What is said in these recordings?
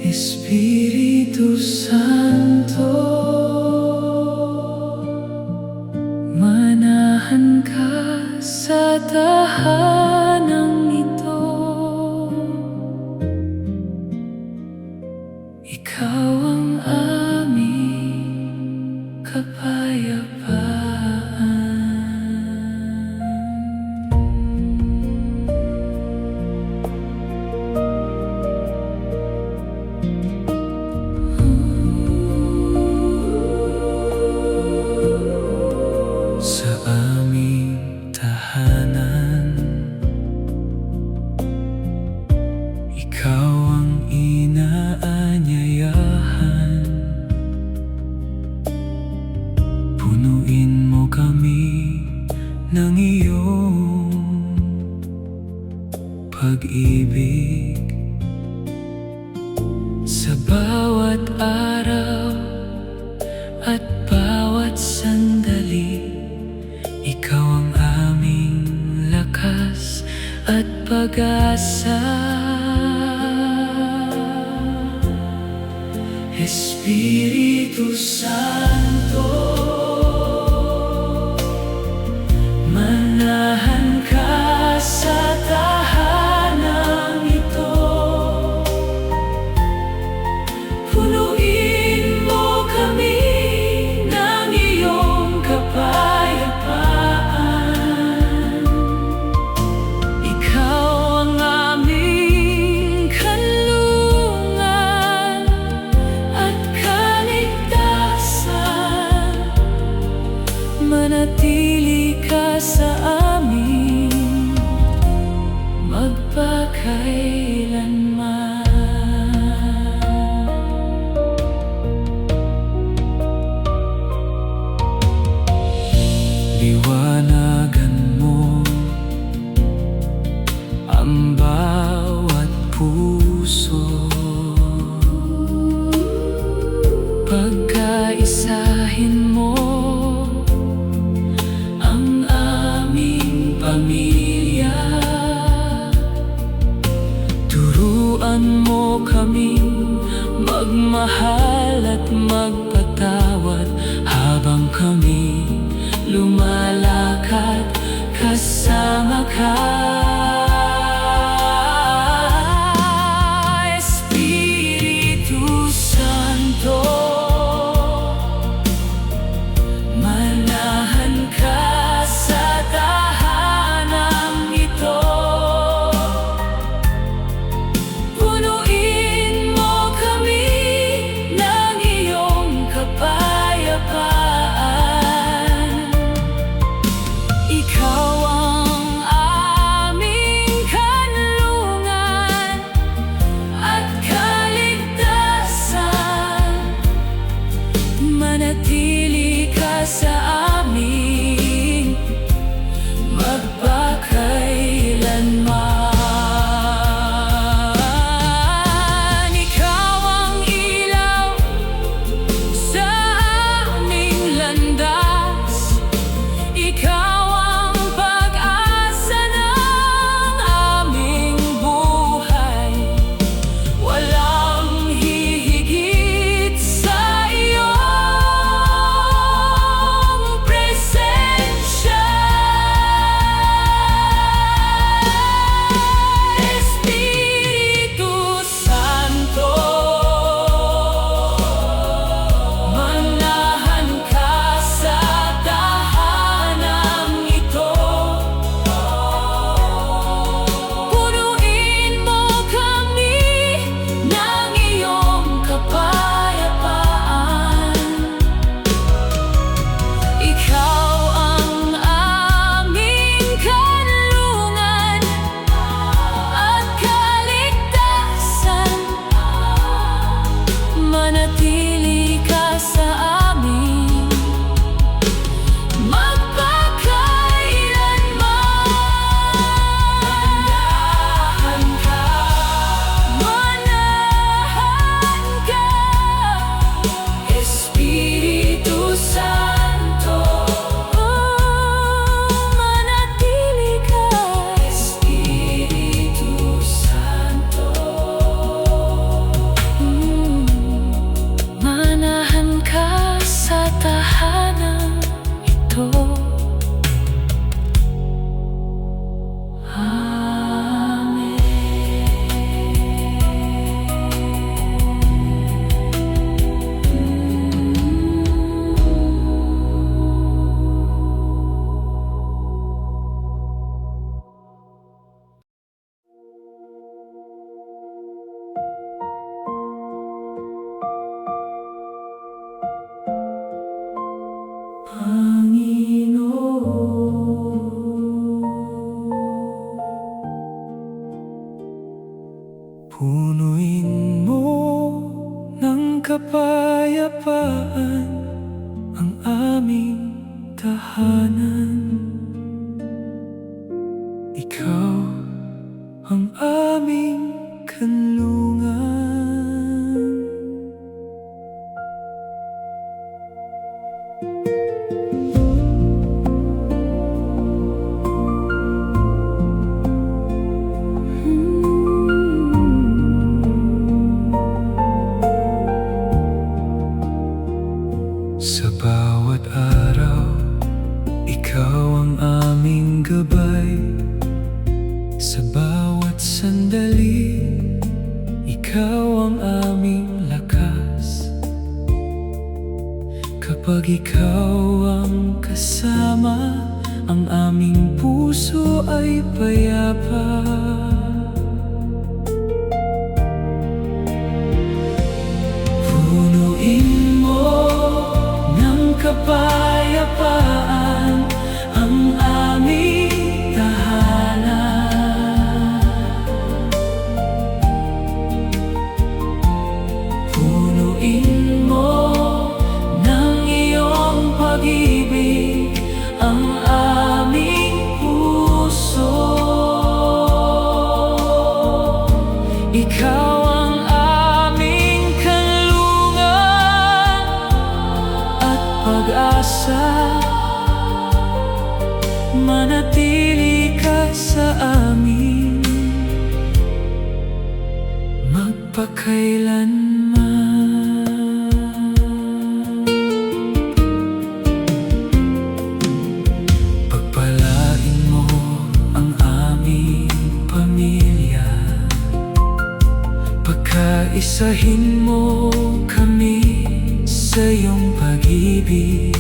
Espiritu Santo, manahan ka sa tahanang ito. Ikaw ang aming kapayapaan. Sa aming tahanan, ikaw ang inaanyayahan. Punuin mo kami ng iyong pag-ibig. Sa bawat araw at bawat sandali, ikaw ang aming lakas at pag-asa. Espiritu Santo, manahan ka sa tahanang ito. Punuin mo kami ng iyong kapayapaan. Ikaw ang aming kanlungan at kaligtasan. Manatili ka sa amin magpakailanman. Liwanagan mo ang bawat puso. Pagkaisahin mo ang aming pamilya. Turuan mo kaming magmahal at magpatawad habang kami lumalakad kasama ka. Espiritu Santo, manahan ka sa tahanang ito. Punuin mo kami ng iyong kapayapaan. Ikaw ang Punuin mo ng kapayapaan ang aming tahanan. Ikaw ang aming kanlungan. Sa bawat araw, ikaw ang aming gabay. Sa bawat sandali, ikaw ang aming lakas. Kapag ikaw ang kasama, ang aming puso ay payapa. Punuin mo ng kapayapaan ang aming tahanan. Punuin mo ng iyong pag-ibig ang aming puso. Ikaw ang aming kanlungan at pag-asa. Manatili ka sa amin magpakailanman. Pagpalain mo ang aming pamilya. Pagkaisahin mo kami sa iyong pag-ibig.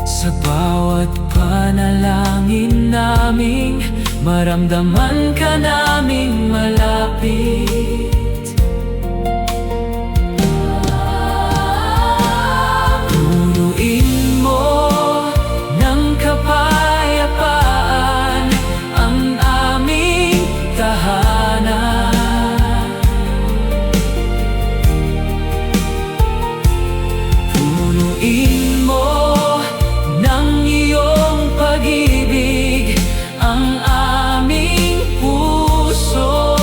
Sa bawat panalangin naming maramdaman ka naming malapit. Punuin mo ng kapayapaan ang aming tahanan. Punuin mo ng iyong pag-ibig ang aming puso.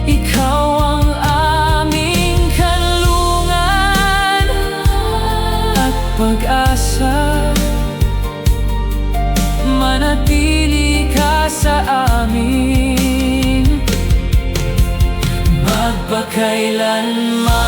Ikaw ang aming kanlungan at pag-asa. Manatili ka sa amin magpakailanman.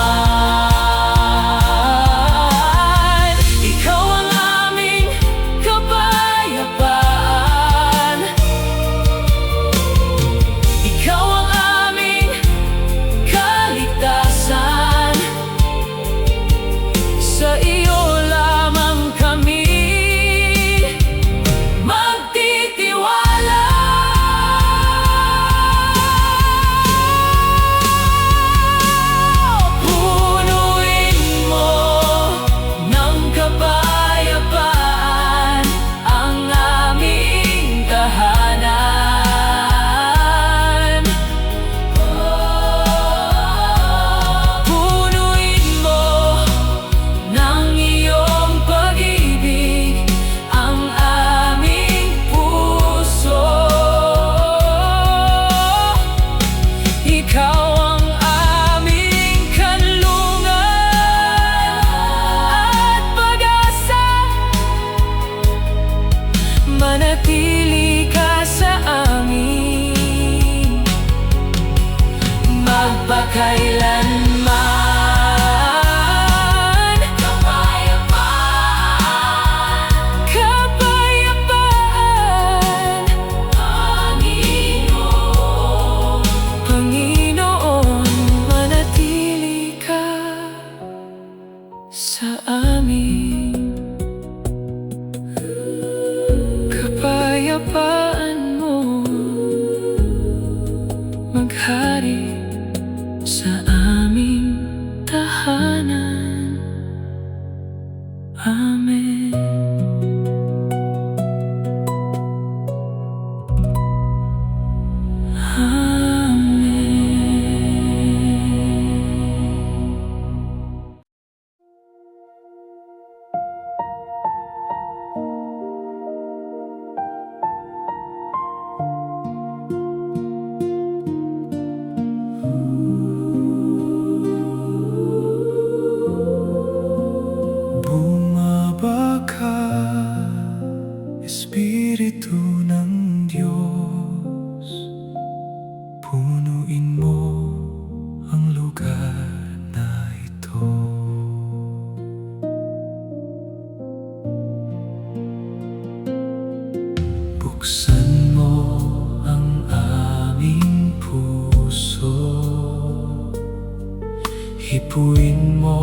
Hipuin mo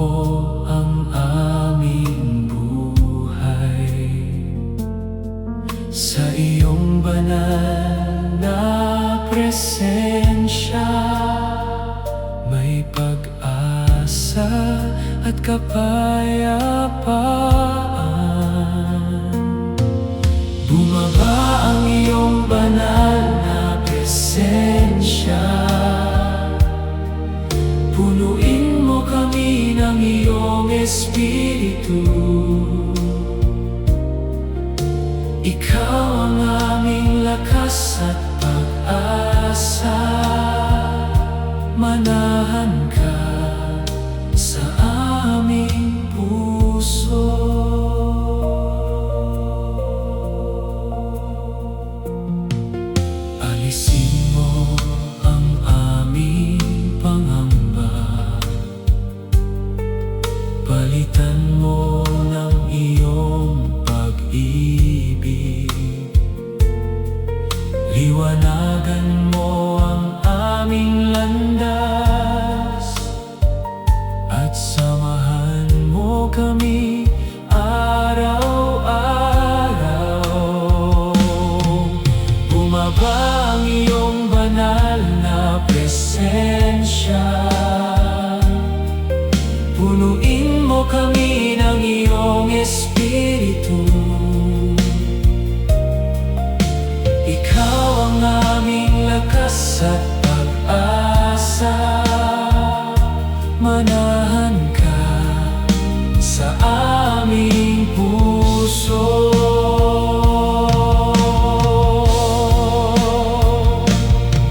ang aming buhay sa iyong banal na presensya. May pag-asa at kapayapaan. Bumaba ang iyong banal na presensya. Punuin mo kami ng iyong Espiritu. Ikaw ang aming lakas at pag-asa. Manahan ka sa aming puso. Alisin mo ang aming pangamba. Palitan mo ng iyong pag-ibig. Liwanagan mo ang aming landas at samahan mo kami araw-araw. Bumaba ang iyong banal na presensya. Punuin mo kami ng iyong Espiritu. Ikaw ang aming lakas at pag-asa. Manahan ka sa aming puso.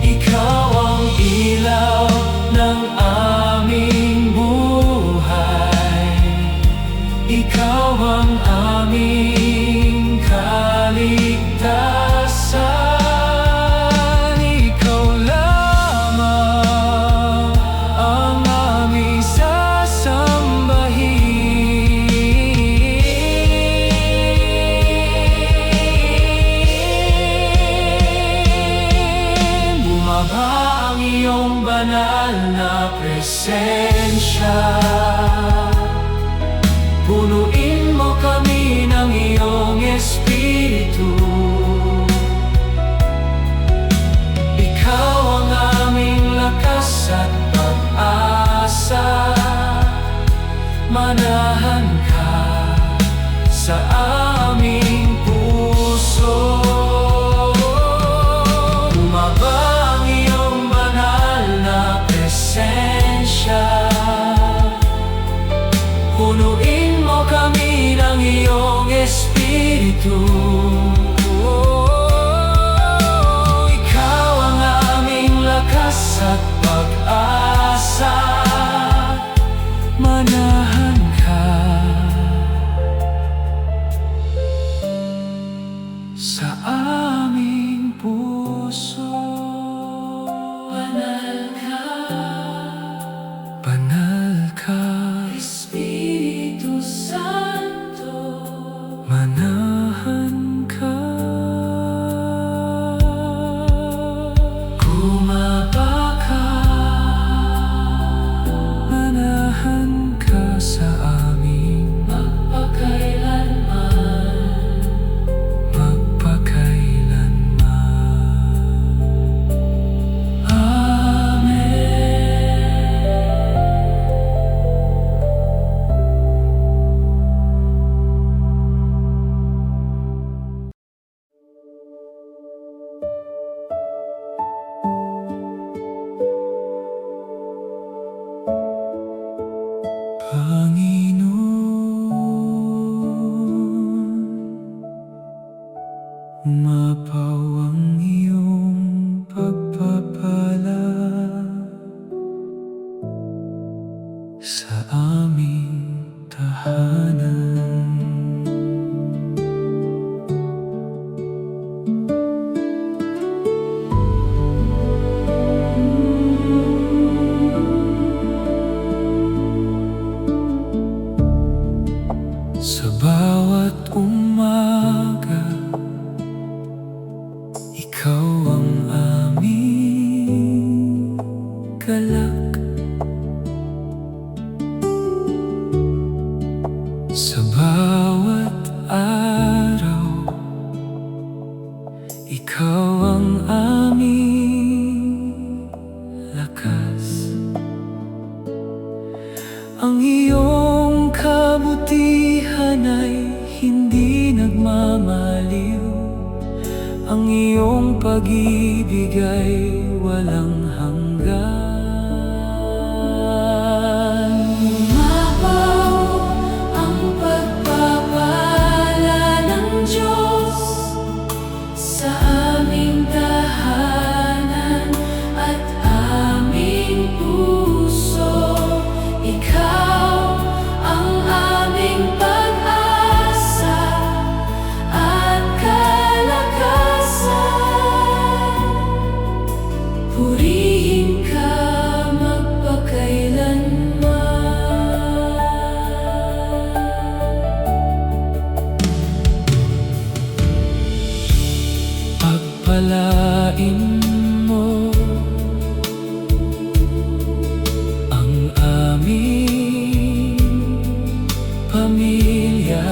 Ikaw ang ilaw ng aming buhay. Ikaw ang aming kaligtasan. Ikaw lamang ang aming sasambahin. Bumaba ang iyong banal na presensya. Punuin mo kami ng iyong Espiritu. Ikaw ang aming lakas at pag-asa. Manahan ka sa aming puso. Bumaba ang iyong banal na presensya. Punuin mo kami ng iyong Espiritu. Ikaw ang aming lakas at pag-asa. Manahan ka sa aming puso. Banal ka, banal ka, Espiritu Santo. Manahan ka. Bumaba ka. Manahan ka sa amin magpakailanman. Magpakailanman. Panginoon, mapaw ang iyong pagpapala sa aming tahanan. Sa bawat umaga, ikaw ang aming galak. ay hindi nagmamaliw. Ang iyong pag-ibig ay walang hanggan. Umapaw ang pagpapala ng Diyos sa aming tahanan at aming puso. Ikaw ang aming pag-asa at kalakasan. Purihin ka magpakailanman. Pagpalain mo ang aming pamilya,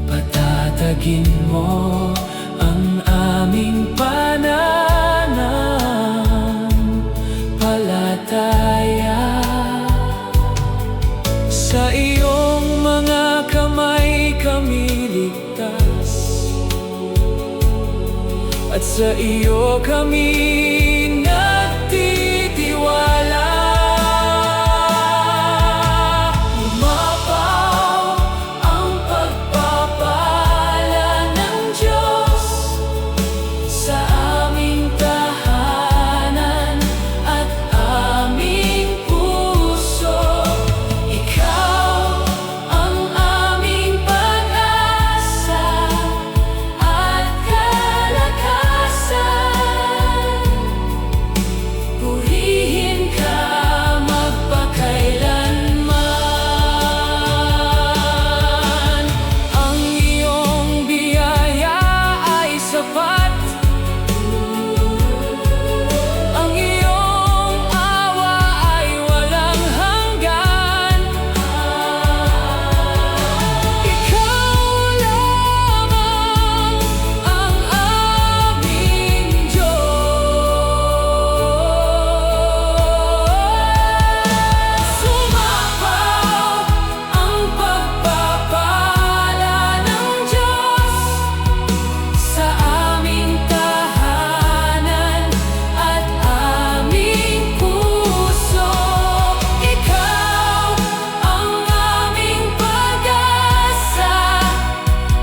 patatagin mo ang aming pananampalataya. Sa iyong mga kamay kami ligtas, at sa iyo kami nagtitiwala. Umapaw ang pagpapala ng Diyos sa aming tahanan at aming puso. Ikaw ang aming pag-asa at kalakasan. Purihin ka magpakailanman. Ang iyong biyaya ay sapat, ang iyong awa ay walang hanggan. Ikaw lamang ang aming Diyos. Sumapaw ang pagpapala ng Diyos sa aming tahanan at aming puso. Ikaw ang aming pag-asa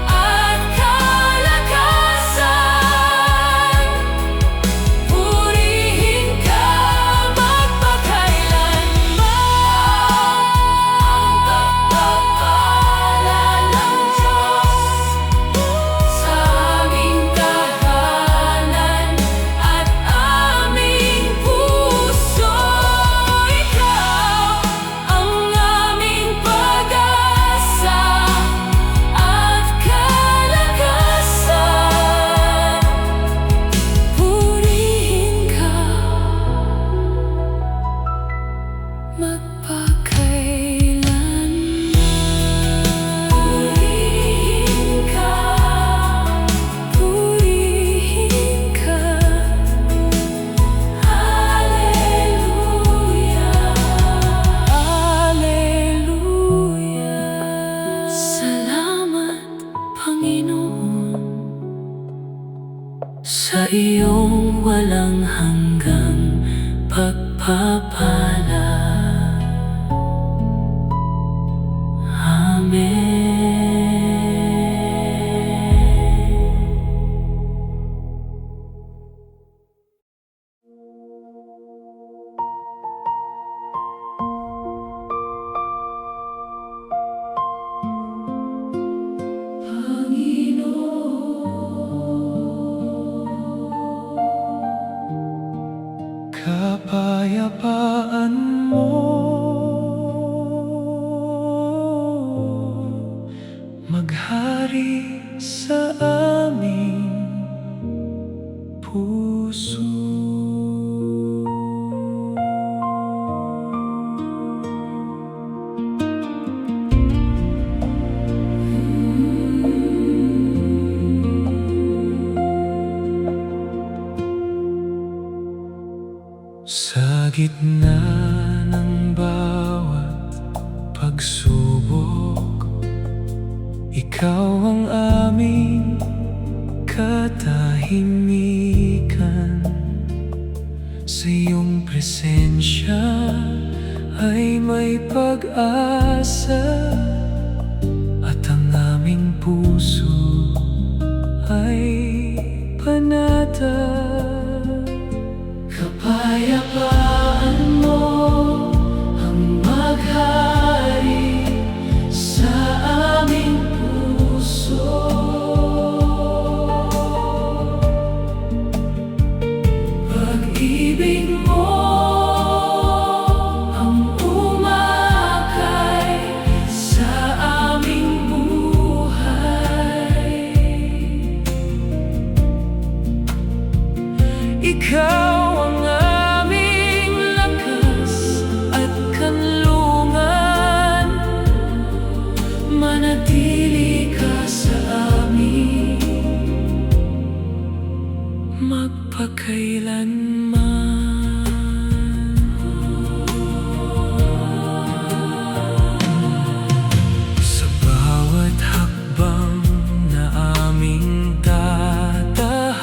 at kalakasan. Purihin ka magpakailanman. Ang pagpapala ng Diyos sa aming tahanan at aming puso. Ikaw ang aming pag-asa at kalakasan. Purihin ka magpakailanman. Purihin ka, purihin ka. Hallelujah, hallelujah. Salamat, Panginoon, sa iyong walang hanggang pagpapala. Kapayapaan mo maghari sa aming puso. Sa gitna ng bawat pagsubok, Ikaw ang aming katahimikan. Sa iyong presensya ay may pag-asa, at ang aming puso ay panatag. Kapayapaan mo ang maghari sa aming puso. Pag-ibig mo ang umakay sa aming buhay. Ikaw ang aming lakas at kanlungan. Manatili ka sa amin magpakailanman. Sa bawat hakbang na aming tatahakin,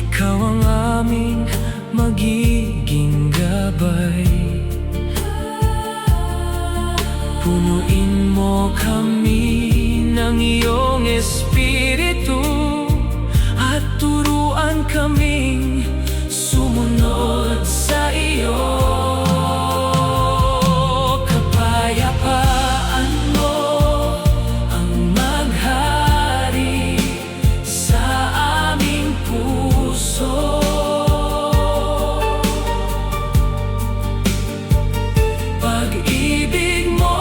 ikaw ang aming magiging gabay. Punuin mo kami ng iyong espiritu at turuan kaming sumunod sa iyo. Kapayapaan mo ang maghari sa aming puso. Pag-ibig mo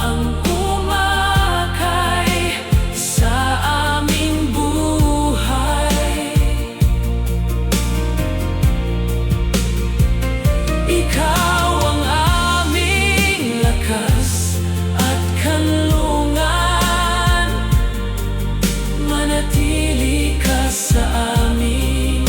ang umakay sa aming buhay. Ikaw ang aming lakas at kanlungan. Manatili ka sa amin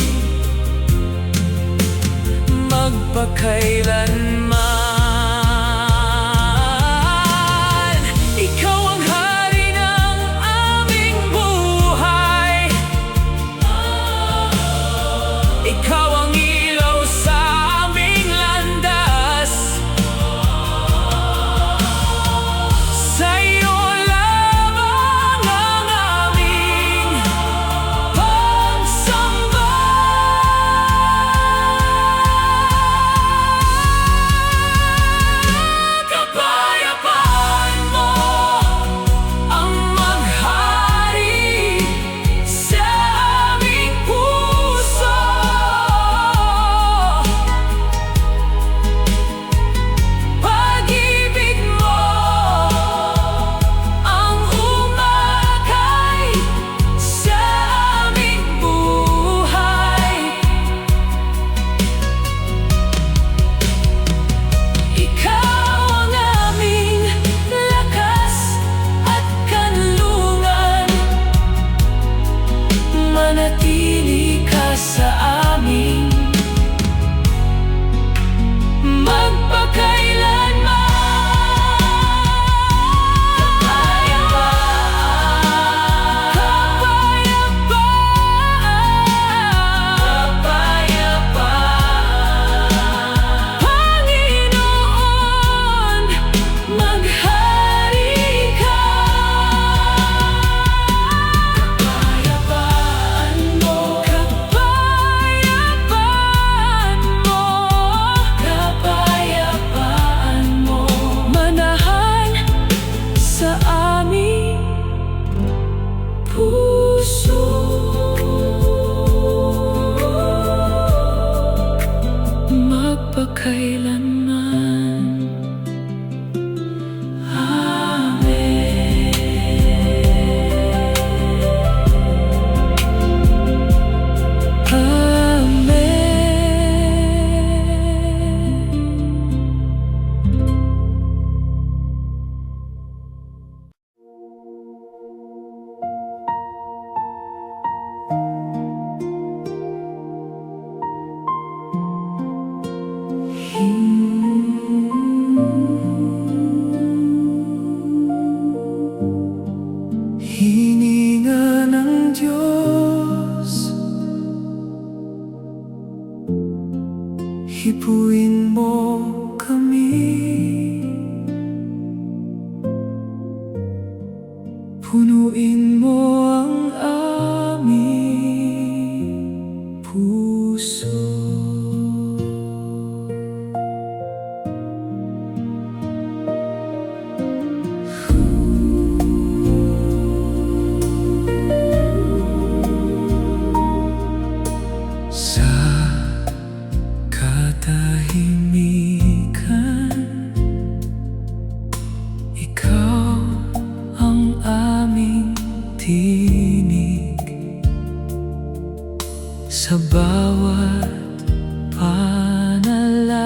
magpakailanman. Ikaw ang hari ng aming buhay. Ikaw ang ilaw sa aming landas. Sa iyo lamang ang aming pagsamba. Kapayapaan mo ang maghari sa aming puso. Pag-ibig mo ang umakay sa aming buhay. Ikaw ang aming lakas at kanlungan. Manatili ka sa amin magpakailanman. Panginoon, maghari ka. Kapayapaan mo, kapayapaan mo, manahan sa aming puso. Magpakailanman. Amen. Hipuin mo kami, punuin mo ang aming puso. Sa katahimikan, ikaw ang aming tinig. Sa bawat panalangin,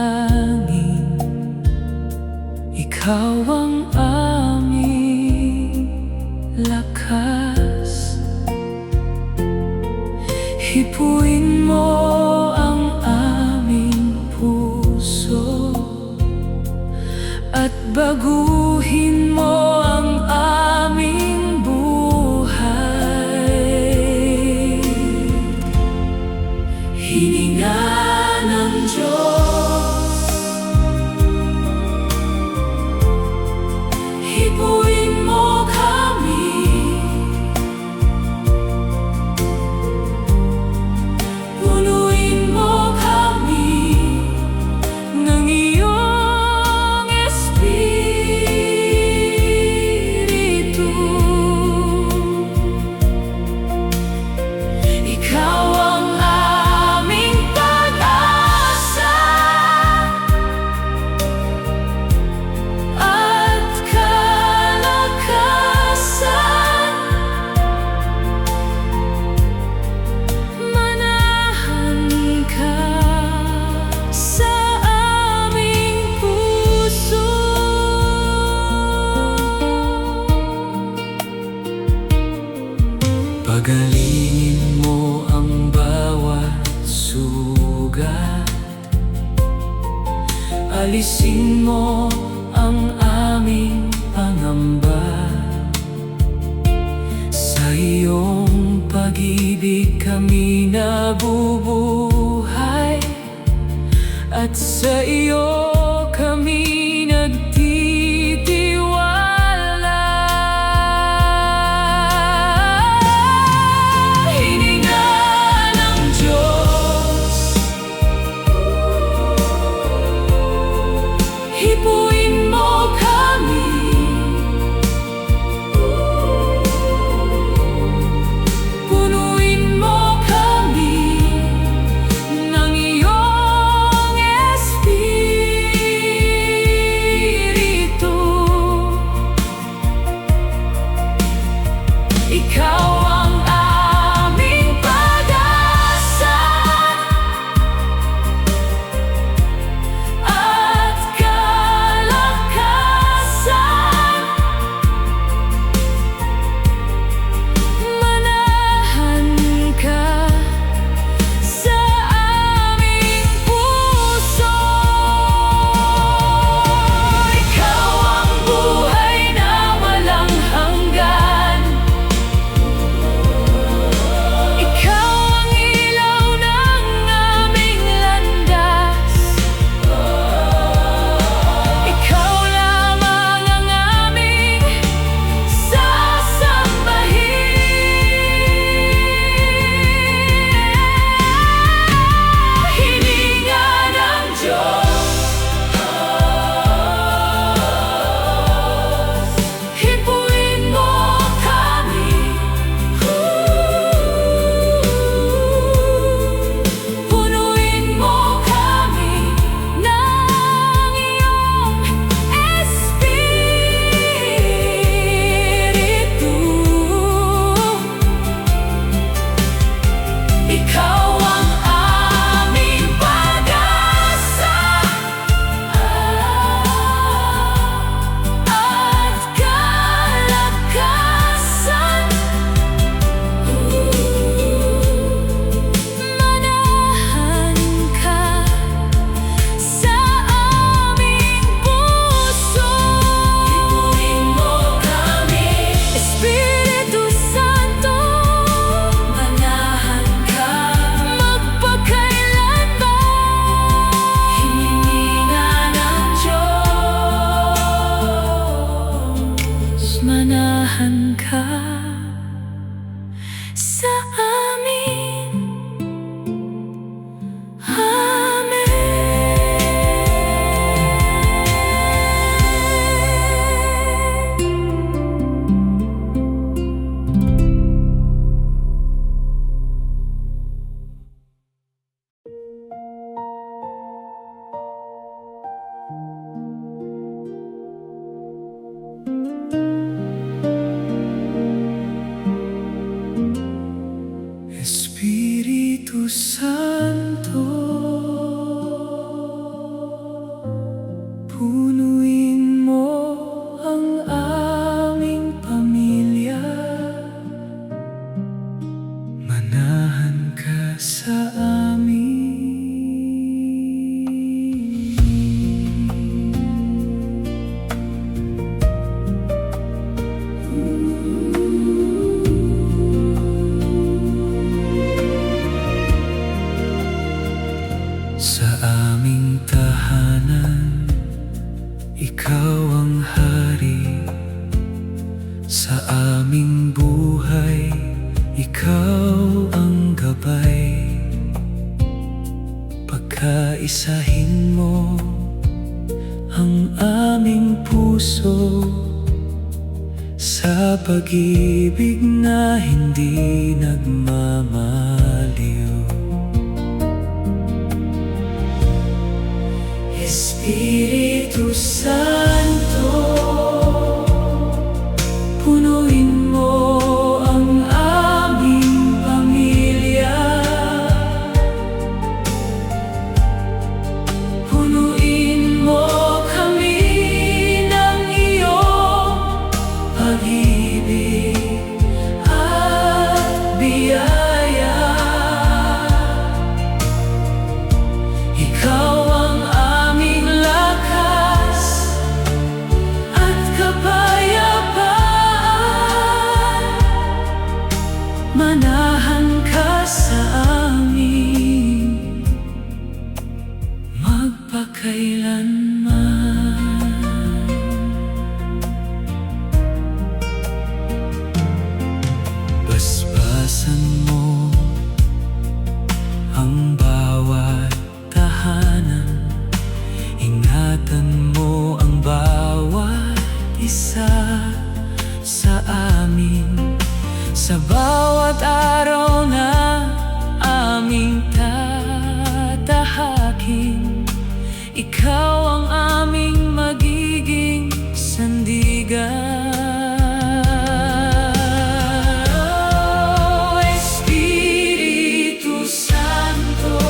ikaw ang aming lakas. Hipuin mo ang aming puso at baguhin mo ang aming buhay. Hininga ng Diyos, hipuin mo kami, punuin mo kami ng iyong Espiritu. Ikaw ang aming pag-asa at kalakasan. Manahan ka sa aming puso. Pagalingin mo ang bawat sugat, alisin mo ang aming pangamba. Sa iyong pag-ibig kami nabubuhay, at sa iyo kami nagtitiwala. Hininga ng Diyos, hipuin mo kami, punuin mo kami ng iyong Espiritu. Santo, punuin mo ang aming pamilya, manahan ka sa amin. Sa aming tahanan, ikaw ang hari. Sa aming buhay, ikaw ang gabay. Pagkaisahin mo ang aming puso sa pag-ibig na hindi nagmamaliw. Espiritu Santo, punuin mo ang aming pamilya, punuin mo kami ng iyong pag-ibig at biyaya. Ikaw ang aming lakas at kapayapaan, manahan ka sa amin magpakailanman. Basbasan mo ang bawat tahanan, ingatan mo ang bawat isa sa amin. Sa bawat araw na aming tatahakin, ikaw ang aming magiging sandigan. Oh, Espiritu Santo,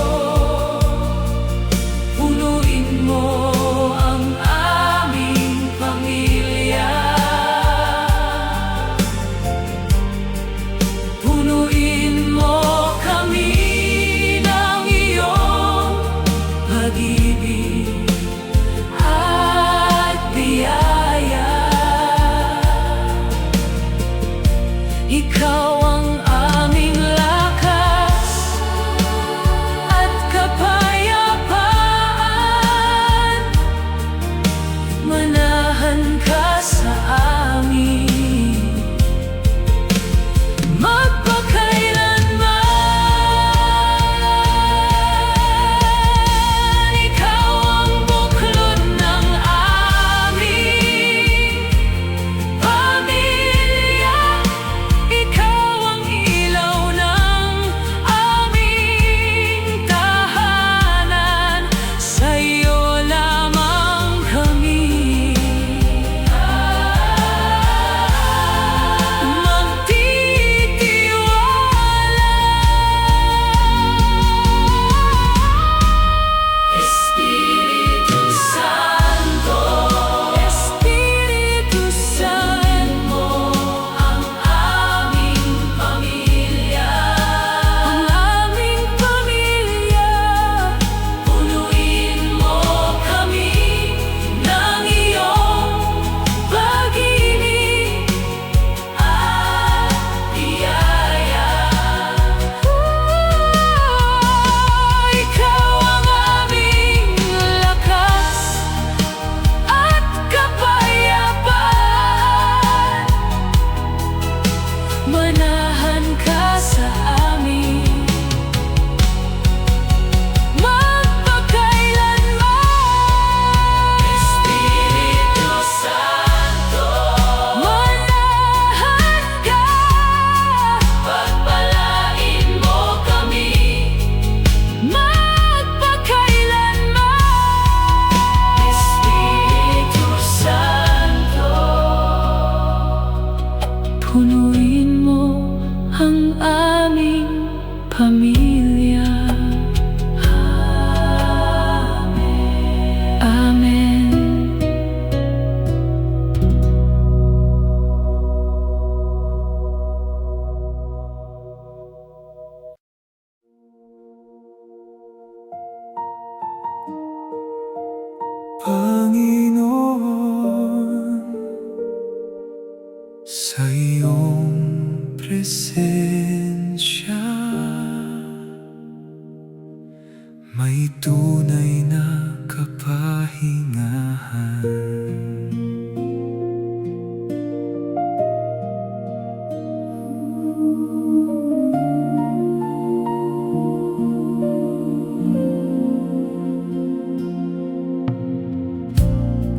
may tunay na kapahingahan.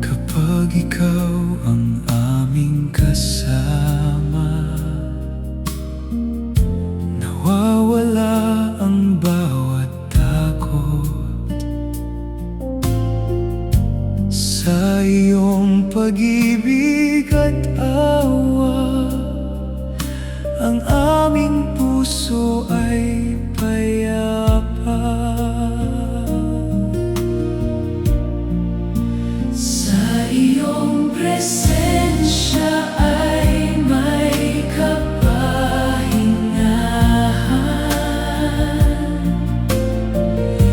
Kapag ikaw ang aming kasama, nawawala ang bawat takot. Sa iyong pag-ibig at awa, ang aming puso ay payapa. Sa iyong presensya ay may kapahingahan.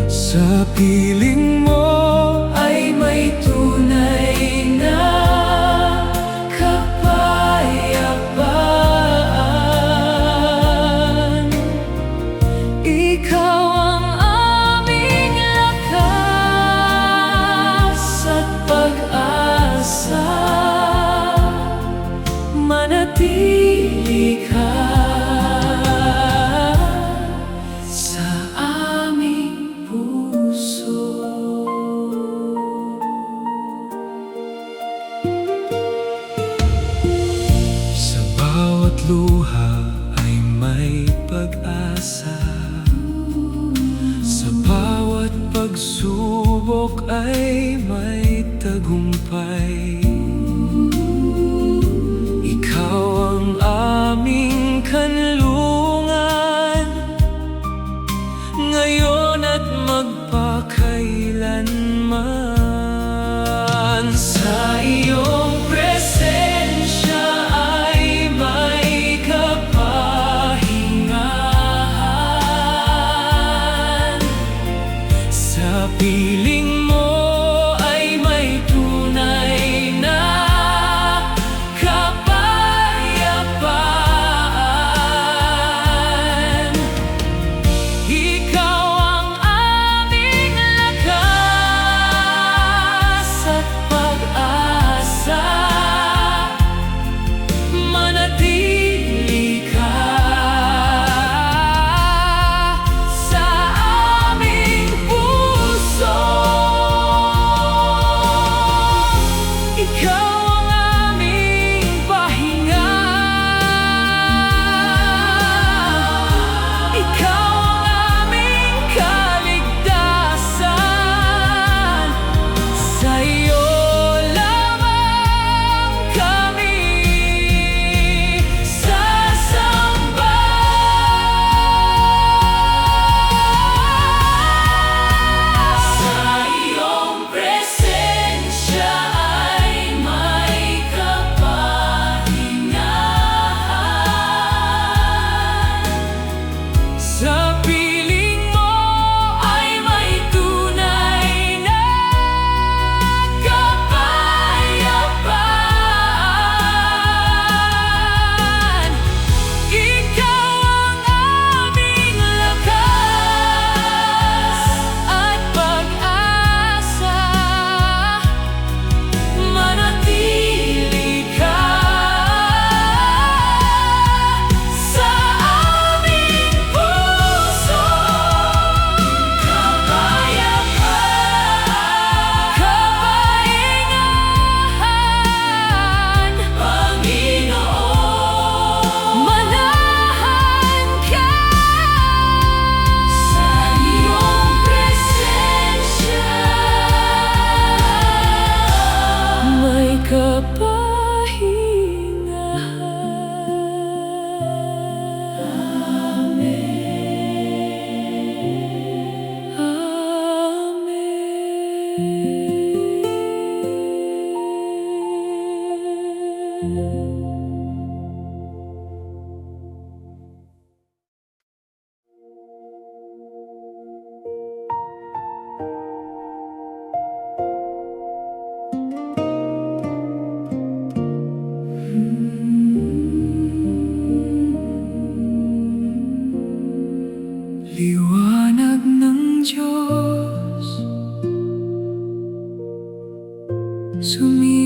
Sa piling mo Ay may tunay na kapayapaan. Ikaw ang aming lakas at pag-asa. Manatili ka sa aming puso. Sa bawat luha ay may pag-asa. Sa bawat pagsubok ay may tagumpay. Ikaw ang aming kanlungan, ngayon at magpakailanman. Sa iyong presensya ay may kapahingahan. Sa piling mo ay may tunay na kapayapaan. Ikaw ang aming lakas at pag-asa. Manatili ka sa aming puso. Ikaw ang aming pahinga. Ikaw ang aming kaligtasan. Sa iyo lamang kami sasamba. Sa iyong presensya ay may kapahingahan. Sa piling mo ay may tunay na kapayapaan. Ikaw ang aming lakas at pag-asa. Manatili ka sa aming puso. Kapayapaan, kapahingahan, Panginoon. Manahan ka sa iyong presensya. May liwanag ng Diyos.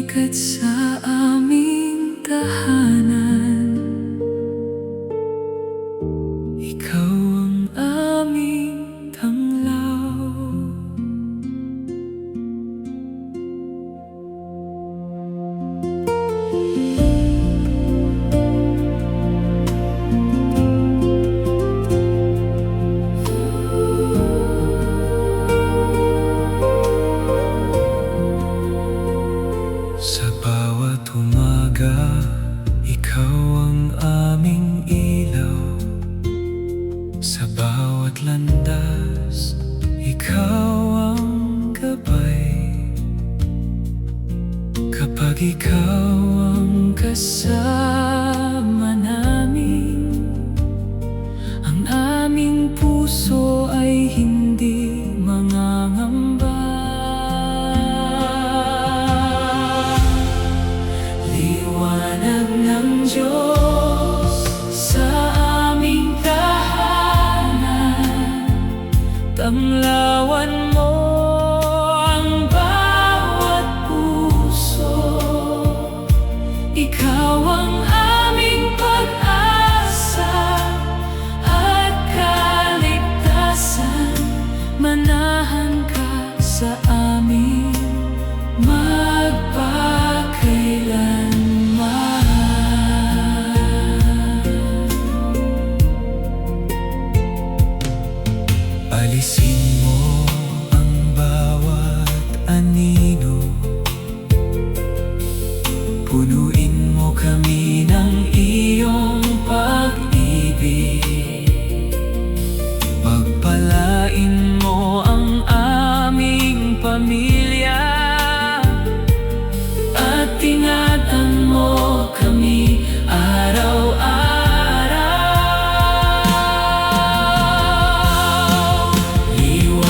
sikat sa aming tahanan. Ikaw ang aming tanglaw. Sa bawat umaga, ikaw ang aming ilaw. Sa bawat landas, ikaw ang gabay. Kapag ikaw ang kasama namin, ang aming puso ay hindi mangangamba. Liwanag ng Diyos sa aming tahanan, tamlawan mo ang bawat puso. Ikaw ang aming pag-asa at kaligtasan. Manahan ka sa amin magpakailanman. Alisin mo ang bawat anino, punuin mo kami ng iyong pag-ibig. Pagpalain mo ang aming pamilya at ingatan mo kami araw-araw. Liwanag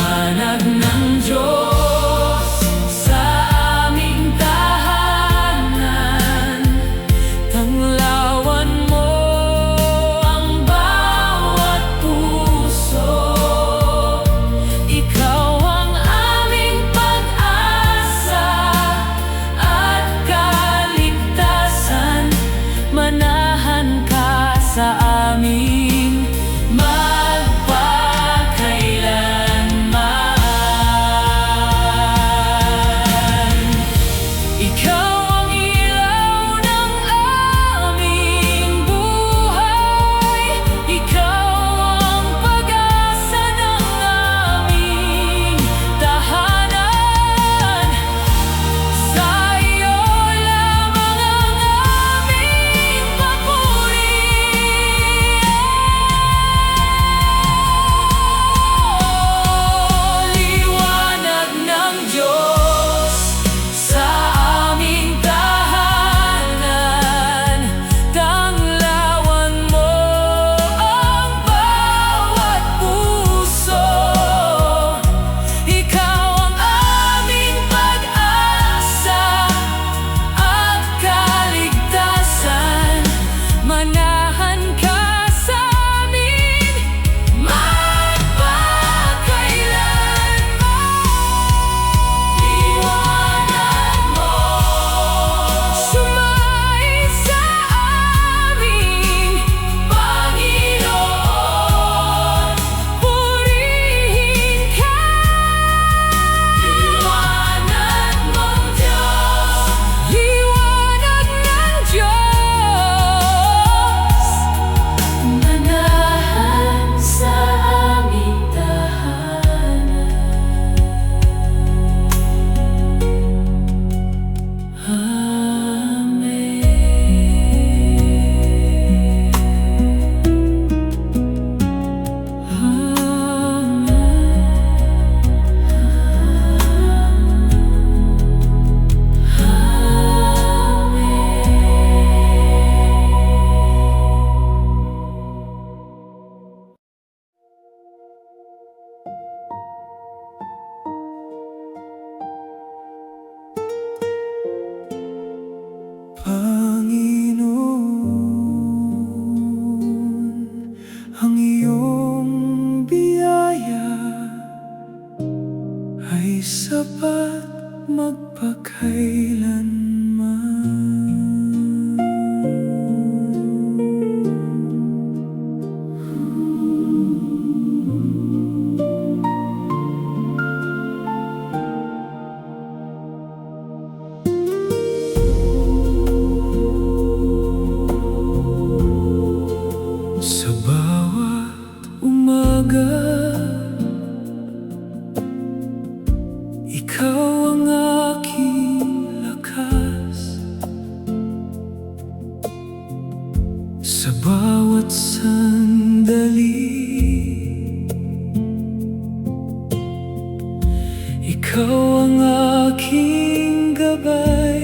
ikaw ang aking gabay.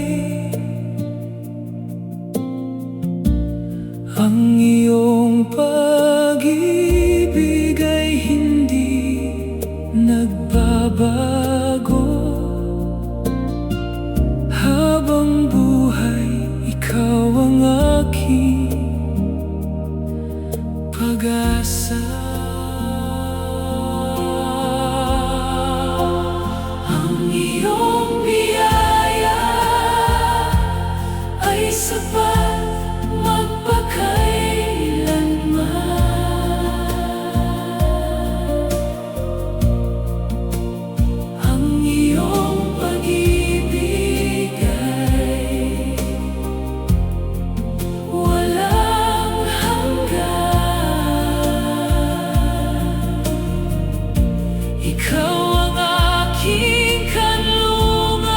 Ang iyong pag-ibig ay hindi nagbabago. Habang buhay, ikaw ang aking pag-asa. Ang iyong biyaya ay sapat magpakailanman. Ang iyong pag-ibig ay walang hanggan. Ikaw ang aking kanlungan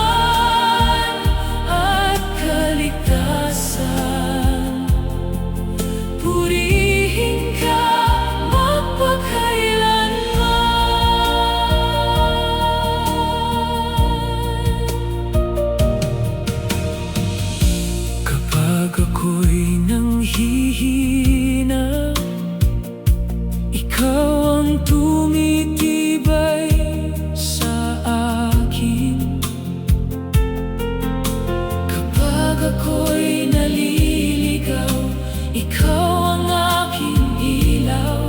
at kaligtasan. Purihin ka magpakailanman. Kapag ako'y nanghihina, ikaw ang tumitibay sa akin. Kapag ako'y naliligaw, ikaw ang aking ilaw.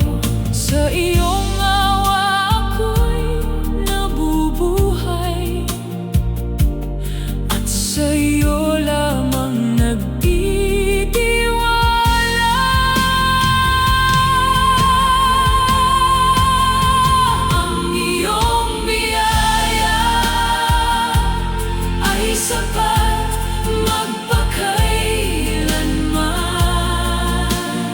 Sa iyong awa ako'y nabubuhay, at sa iyo lamang nagtitiwala. Ang iyong biyaya ay sapat magpakailanman.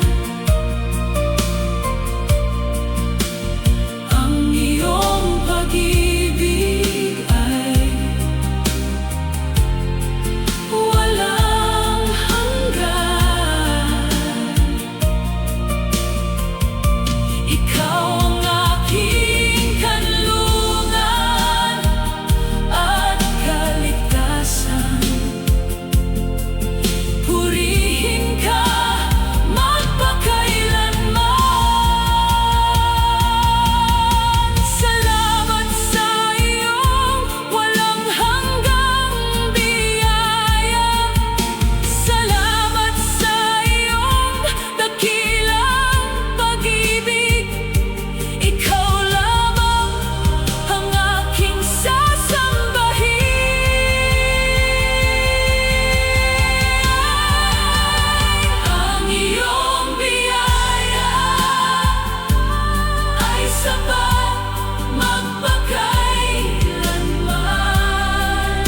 Ang iyong pag-ibig ay walang hanggan. Ikaw ang aking kanlungan at kaligtasan. Purihin ka magpakailanman. Salamat sa iyong walang hanggang biyaya. Salamat sa iyong dakilang pag-ibig. Ikaw lamang ang aking sasambahin. Ang iyong biyaya ay sapat magpakailanman.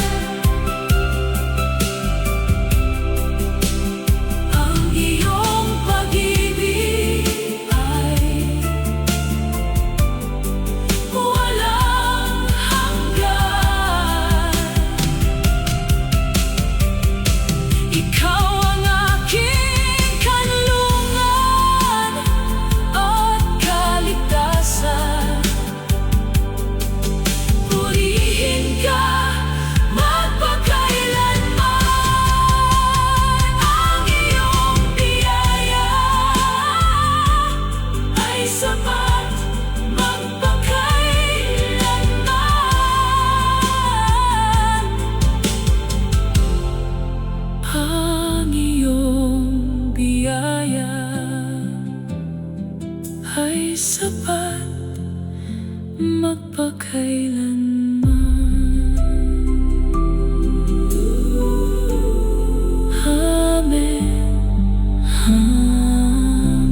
Ang iyong pag-ibig ay walang hanggan. Ikaw ang aking kanlungan at kaligtasan. Purihin ka magpakailanman. Ang iyong biyaya ay sapat magpakailanman. Ang iyong biyaya ay sapat magpakailanman. Amen. Amen.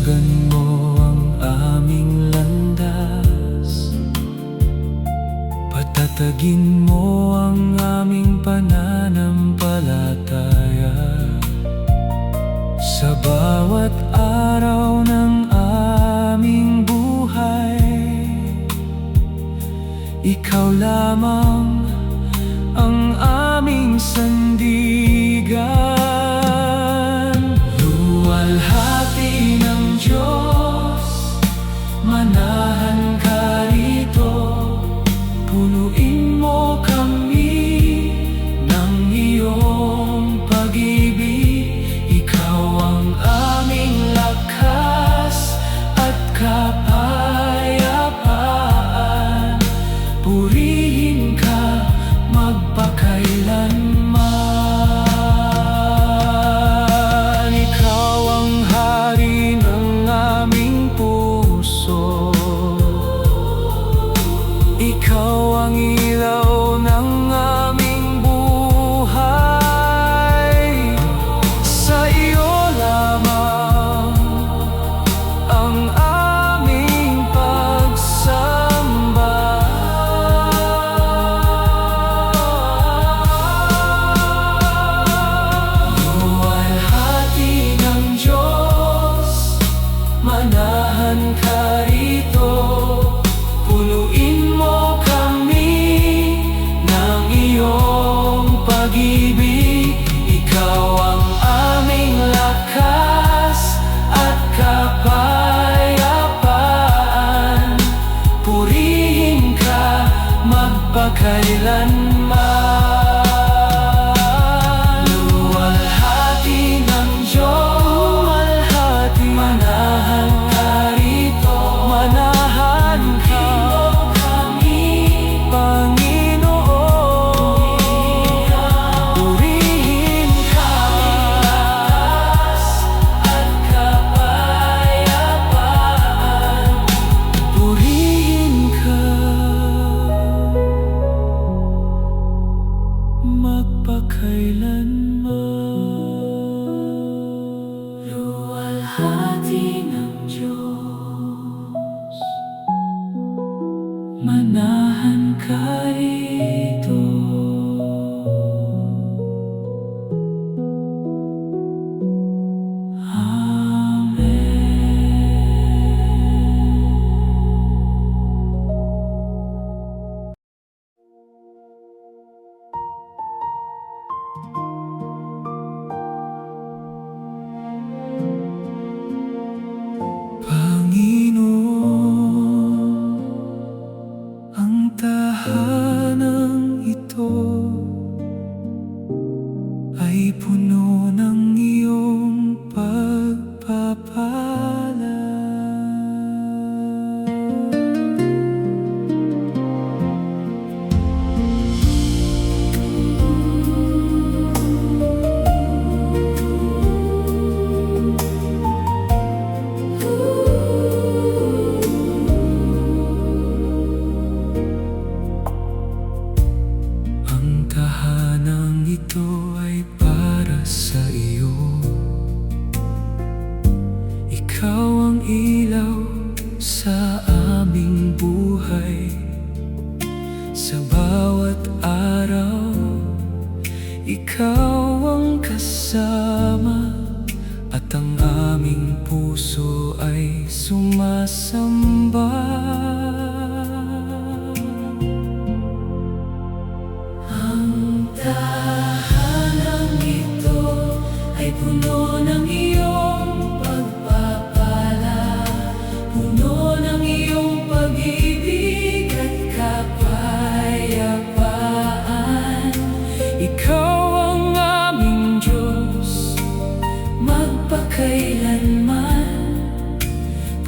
Palusugan mo ang aming landas, patatagin mo ang aming pananampalataya. Sa bawat araw ng aming buhay, ikaw lamang ang aming sandigan. Luwalhati ng Diyos, manahan ka rito. Punuin mo kami ng iyong pag-ibig. Ikaw ang aming lakas at kapayapaan. Purihin ka magpakailanman. Ikaw ang hari ng aming puso, ikaw ang ilaw ng aming buhay. Sa iyo lamang ang aming pagsamba. Luwalhati ng Diyos, manahan ka rito. Punuin mo kami ng iyong pag-ibig. Ikaw ang aming lakas at kapayapaan. Purihin ka magpakailanman. Luwalhati ng Diyos, manahan ka rito. Manahan ka, Panginoon. Purihin ka at kapayapaan. Purihin ka magpakailanman. Luwalhati ng Diyos, manahan ka rito. Panginoon, ang tahanang ito ay puno ng iyong pagpapala. Ang tahanang ito ay para sa iyo. Ikaw ang ilaw sa aming buhay. Sa bawat araw, ikaw ang kasama, at ang aming puso ay sumasamba. Ang tahanang ito ay puno ng iyong pagpapala, puno ng iyong pag-ibig at kapayapaan. Ikaw ang aming Diyos, magpakailanman.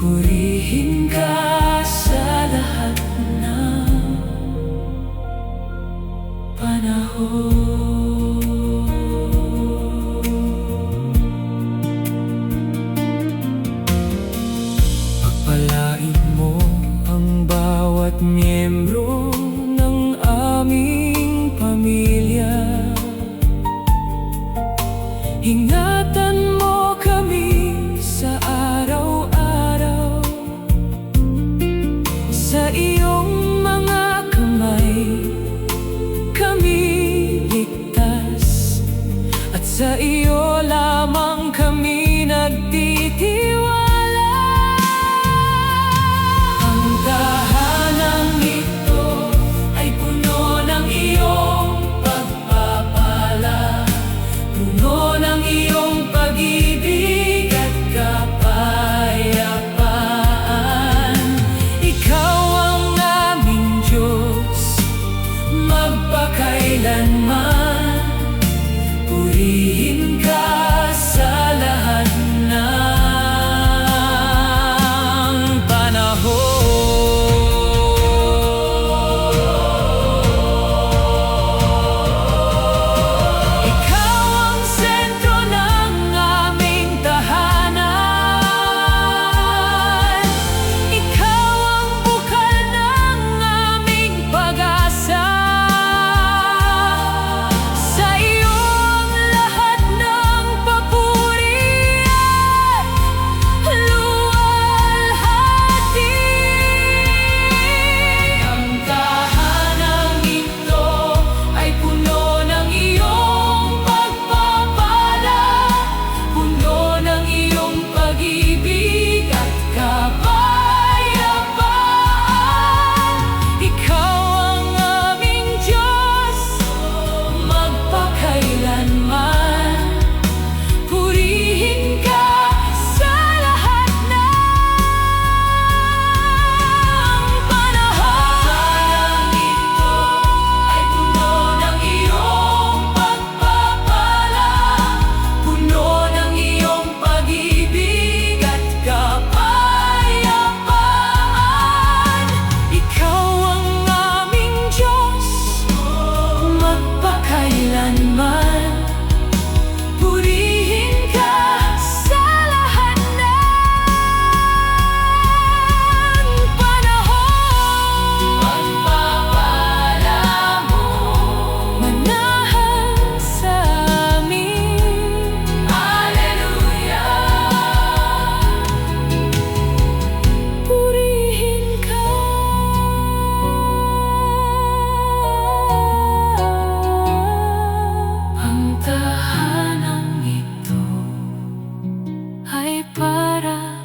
Purihin ka sa lahat ng panahon. Pagpalain mo ang bawat miyembro ng aming pamilya. Ingatan mo kami sa araw-araw.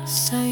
sa